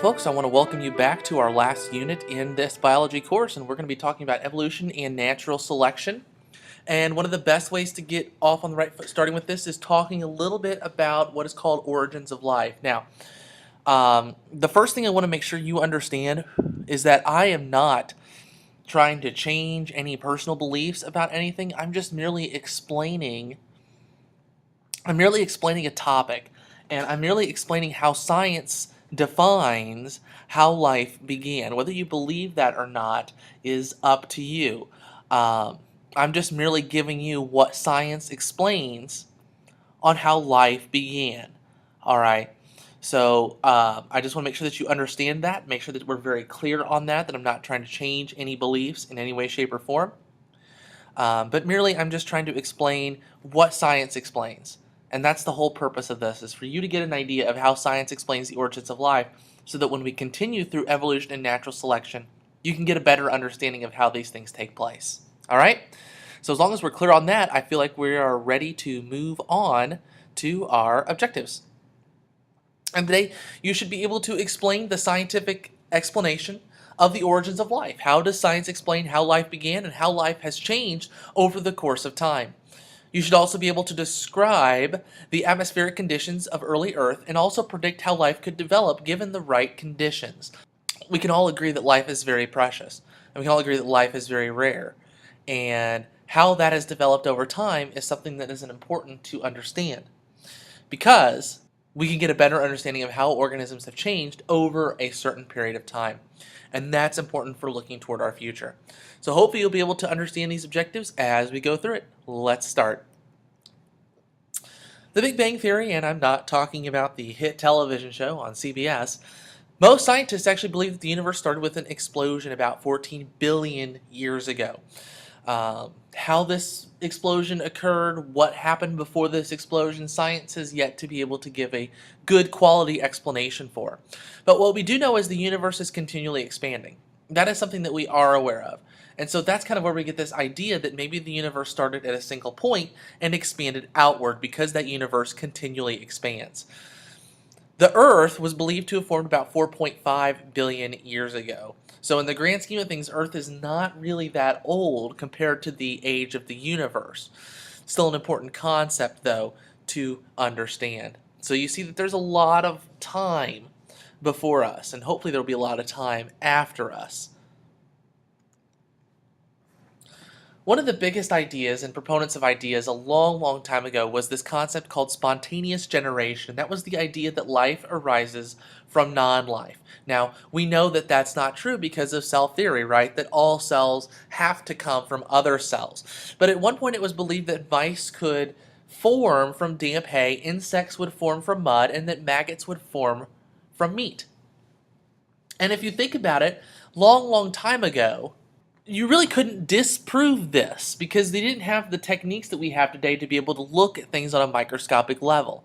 folks, I want to welcome you back to our last unit in this biology course, and we're going to be talking about evolution and natural selection. And one of the best ways to get off on the right foot starting with this is talking a little bit about what is called origins of life. Now, the first thing I want to make sure you understand is that I am not trying to change any personal beliefs about anything. I'm merely explaining a topic, and I'm merely explaining how science defines how life began. Whether you believe that or not is up to you. I'm just merely giving you what science explains on how life began. All right. So I just want to make sure that you understand that, make sure that we're very clear on that I'm not trying to change any beliefs in any way, shape, or form. But merely I'm just trying to explain what science explains. And that's the whole purpose of this, is for you to get an idea of how science explains the origins of life, so that when we continue through evolution and natural selection, you can get a better understanding of how these things take place. All right? So as long as we're clear on that, I feel like we are ready to move on to our objectives. And today, you should be able to explain the scientific explanation of the origins of life. How does science explain how life began and how life has changed over the course of time? You should also be able to describe the atmospheric conditions of early Earth and also predict how life could develop given the right conditions. We can all agree that life is very precious, and we can all agree that life is very rare. And how that has developed over time is something that is important to understand, because we can get a better understanding of how organisms have changed over a certain period of time. And that's important for looking toward our future. So hopefully you'll be able to understand these objectives as we go through it. Let's start. The Big Bang Theory, and I'm not talking about the hit television show on CBS, most scientists actually believe that the universe started with an explosion about 14 billion years ago. How this explosion occurred, what happened before this explosion, science has yet to be able to give a good quality explanation for. But what we do know is the universe is continually expanding. That is something that we are aware of. And so that's kind of where we get this idea that maybe the universe started at a single point and expanded outward, because that universe continually expands. The Earth was believed to have formed about 4.5 billion years ago. So in the grand scheme of things, Earth is not really that old compared to the age of the universe. Still an important concept, though, to understand. So you see that there's a lot of time before us, and hopefully there'll be a lot of time after us. One of the biggest ideas and proponents of ideas a long, long time ago was this concept called spontaneous generation. That was the idea that life arises from non-life. Now, we know that that's not true because of cell theory, right? That all cells have to come from other cells. But at one point it was believed that mice could form from damp hay, insects would form from mud, and that maggots would form from meat. And if you think about it, long, long time ago, you really couldn't disprove this, because they didn't have the techniques that we have today to be able to look at things on a microscopic level.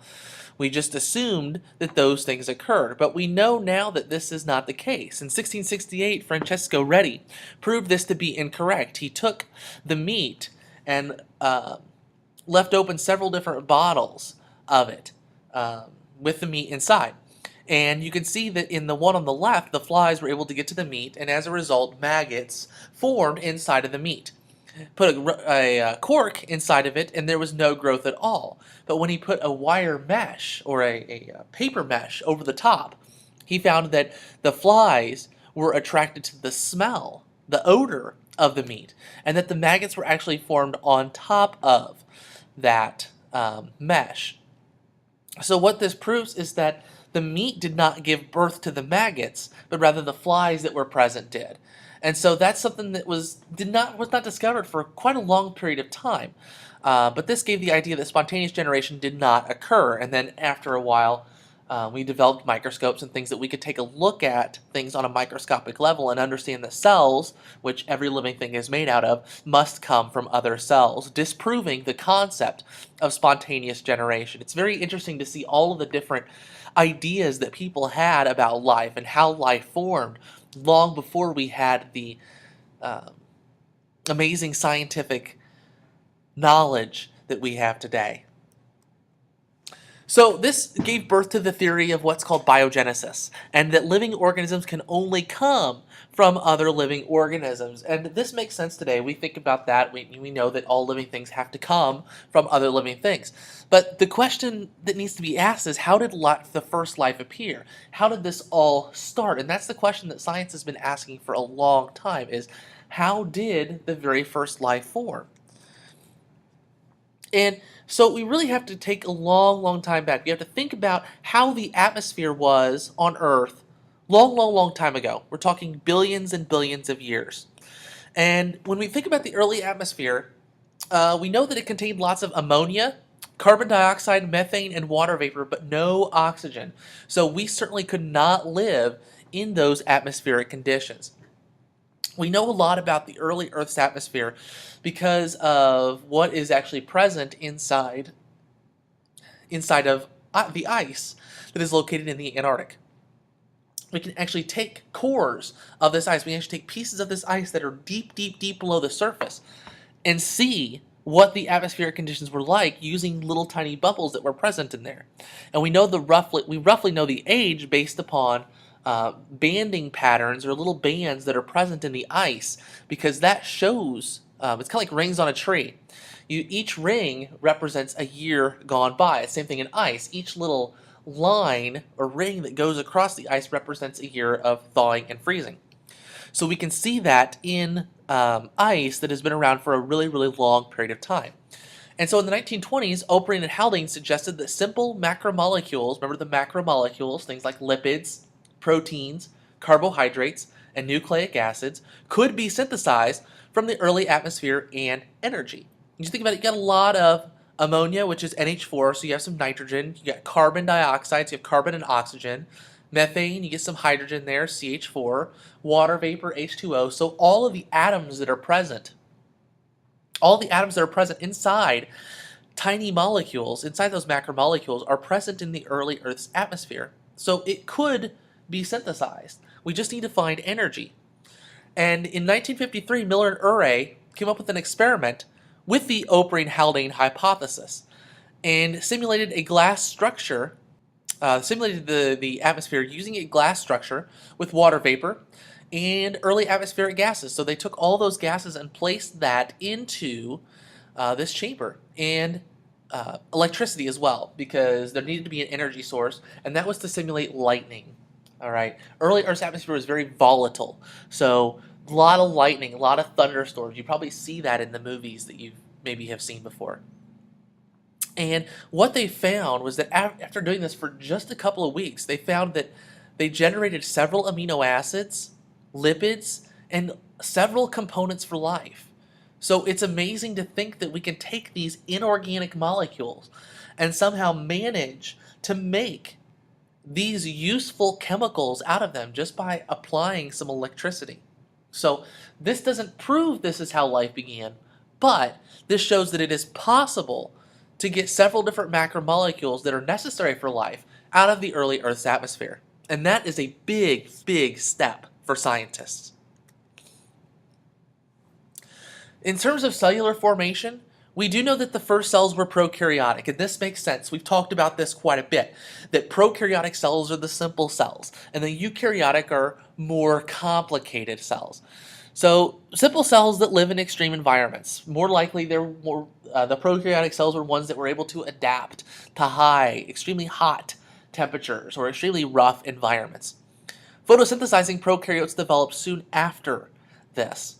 We just assumed that those things occurred, but we know now that this is not the case. In 1668, Francesco Redi proved this to be incorrect. He took the meat and left open several different bottles of it with the meat inside. And you can see that in the one on the left, the flies were able to get to the meat, and as a result, maggots formed inside of the meat. Put a cork inside of it, and there was no growth at all. But when he put a wire mesh, or a paper mesh, over the top, he found that the flies were attracted to the smell, the odor of the meat, and that the maggots were actually formed on top of that mesh. So what this proves is that the meat did not give birth to the maggots, but rather the flies that were present did. And so that's something that was not discovered for quite a long period of time. But this gave the idea that spontaneous generation did not occur. And then after a while, we developed microscopes and things that we could take a look at things on a microscopic level and understand that cells, which every living thing is made out of, must come from other cells, disproving the concept of spontaneous generation. It's very interesting to see all of the different ideas that people had about life and how life formed long before we had the amazing scientific knowledge that we have today. So this gave birth to the theory of what's called biogenesis, and that living organisms can only come from other living organisms. And this makes sense today. We think about that. We know that all living things have to come from other living things. But the question that needs to be asked is, how did the first life appear? How did this all start? And that's the question that science has been asking for a long time, is how did the very first life form? And so we really have to take a long, long time back. We have to think about how the atmosphere was on Earth long, long, long time ago. We're talking billions and billions of years. And when we think about the early atmosphere, we know that it contained lots of ammonia, carbon dioxide, methane, and water vapor, but no oxygen. So we certainly could not live in those atmospheric conditions. We know a lot about the early Earth's atmosphere because of what is actually present inside of the ice that is located in the Antarctic. We can actually take cores of this ice. We can actually take pieces of this ice that are deep, deep, deep below the surface and see what the atmospheric conditions were like using little tiny bubbles that were present in there. And we roughly know the age based upon banding patterns or little bands that are present in the ice, because that shows it's kind of like rings on a tree. Each ring represents a year gone by. Same thing in ice. Each little line or ring that goes across the ice represents a year of thawing and freezing. So we can see that in ice that has been around for a really, really long period of time. And so in the 1920s, Urey and Haldane suggested that simple macromolecules, remember the macromolecules, things like lipids, proteins, carbohydrates, and nucleic acids, could be synthesized from the early atmosphere and energy. You think about it, you got a lot of ammonia, which is NH4, so you have some nitrogen. You got carbon dioxide, so you have carbon and oxygen. Methane, you get some hydrogen there, CH4. Water vapor, H2O. So all of the atoms that are present, inside tiny molecules, inside those macromolecules, are present in the early Earth's atmosphere. So it could be synthesized. We just need to find energy. And in 1953, Miller and Urey came up with an experiment with the Urey and Haldane hypothesis and simulated a glass structure, simulated the atmosphere using a glass structure with water vapor and early atmospheric gases. So they took all those gases and placed that into this chamber, and electricity as well, because there needed to be an energy source, and that was to simulate lightning. All right. Early Earth's atmosphere was very volatile, so a lot of lightning, a lot of thunderstorms. You probably see that in the movies that you maybe have seen before. And what they found was that after doing this for just a couple of weeks, they found that they generated several amino acids, lipids, and several components for life. So it's amazing to think that we can take these inorganic molecules and somehow manage to make these useful chemicals out of them just by applying some electricity. So this doesn't prove this is how life began, but this shows that it is possible to get several different macromolecules that are necessary for life out of the early Earth's atmosphere. And that is a big, big step for scientists. In terms of cellular formation, we do know that the first cells were prokaryotic, and this makes sense. We've talked about this quite a bit, that prokaryotic cells are the simple cells, and the eukaryotic are more complicated cells. So simple cells that live in extreme environments, more likely the prokaryotic cells were ones that were able to adapt to high, extremely hot temperatures or extremely rough environments. Photosynthesizing prokaryotes developed soon after this.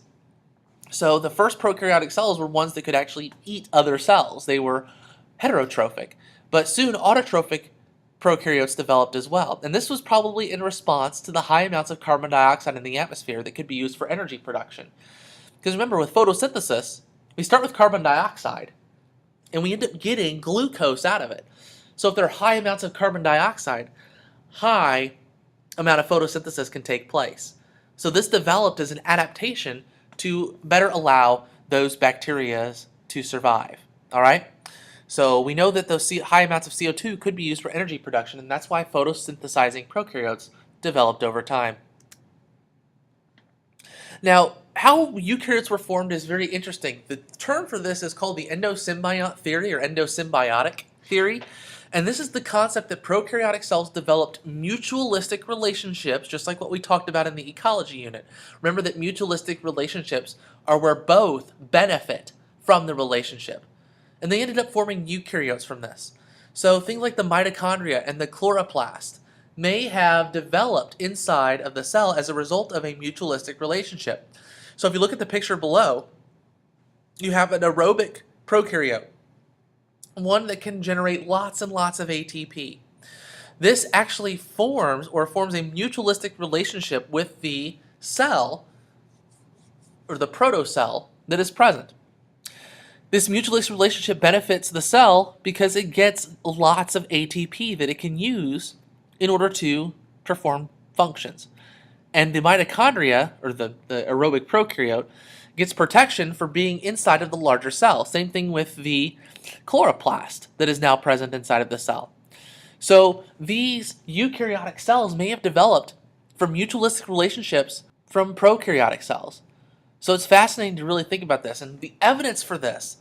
So the first prokaryotic cells were ones that could actually eat other cells. They were heterotrophic. But soon autotrophic prokaryotes developed as well. And this was probably in response to the high amounts of carbon dioxide in the atmosphere that could be used for energy production. Because remember, with photosynthesis, we start with carbon dioxide, and we end up getting glucose out of it. So if there are high amounts of carbon dioxide, high amount of photosynthesis can take place. So this developed as an adaptation to better allow those bacteria to survive. All right? So we know that those high amounts of CO2 could be used for energy production, and that's why photosynthesizing prokaryotes developed over time. Now, how eukaryotes were formed is very interesting. The term for this is called the endosymbiont theory or endosymbiotic theory, And this is the concept that prokaryotic cells developed mutualistic relationships, just like what we talked about in the ecology unit. Remember that mutualistic relationships are where both benefit from the relationship. And they ended up forming eukaryotes from this. So things like the mitochondria and the chloroplast may have developed inside of the cell as a result of a mutualistic relationship. So if you look at the picture below, you have an aerobic prokaryote, one that can generate lots and lots of ATP. This actually forms a mutualistic relationship with the cell, or the protocell, that is present. This mutualistic relationship benefits the cell because it gets lots of ATP that it can use in order to perform functions. And the mitochondria, or the aerobic prokaryote, gets protection for being inside of the larger cell. Same thing with the chloroplast that is now present inside of the cell. So these eukaryotic cells may have developed from mutualistic relationships from prokaryotic cells. So it's fascinating to really think about this. And the evidence for this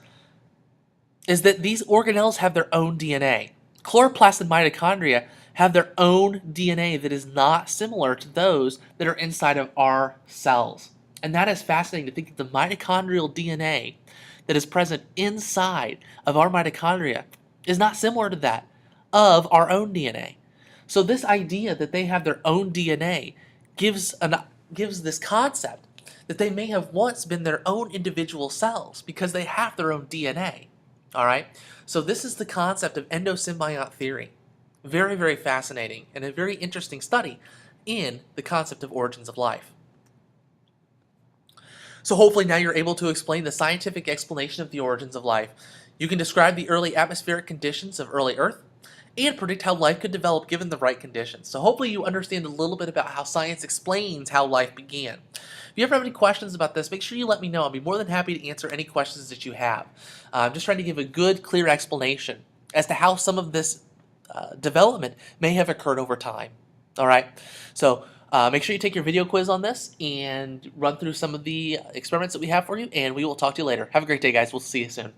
is that these organelles have their own DNA. Chloroplasts and mitochondria have their own DNA that is not similar to those that are inside of our cells. And that is fascinating to think that the mitochondrial DNA that is present inside of our mitochondria is not similar to that of our own DNA. So this idea that they have their own DNA gives this concept that they may have once been their own individual cells because they have their own DNA. All right? So this is the concept of endosymbiont theory. Very, very fascinating and a very interesting study in the concept of origins of life. So hopefully now you're able to explain the scientific explanation of the origins of life. You can describe the early atmospheric conditions of early Earth and predict how life could develop given the right conditions. So hopefully you understand a little bit about how science explains how life began. If you ever have any questions about this, make sure you let me know. I'll be more than happy to answer any questions that you have. I'm just trying to give a good, clear explanation as to how some of this development may have occurred over time. All right, so make sure you take your video quiz on this and run through some of the experiments that we have for you, and we will talk to you later. Have a great day, guys. We'll see you soon.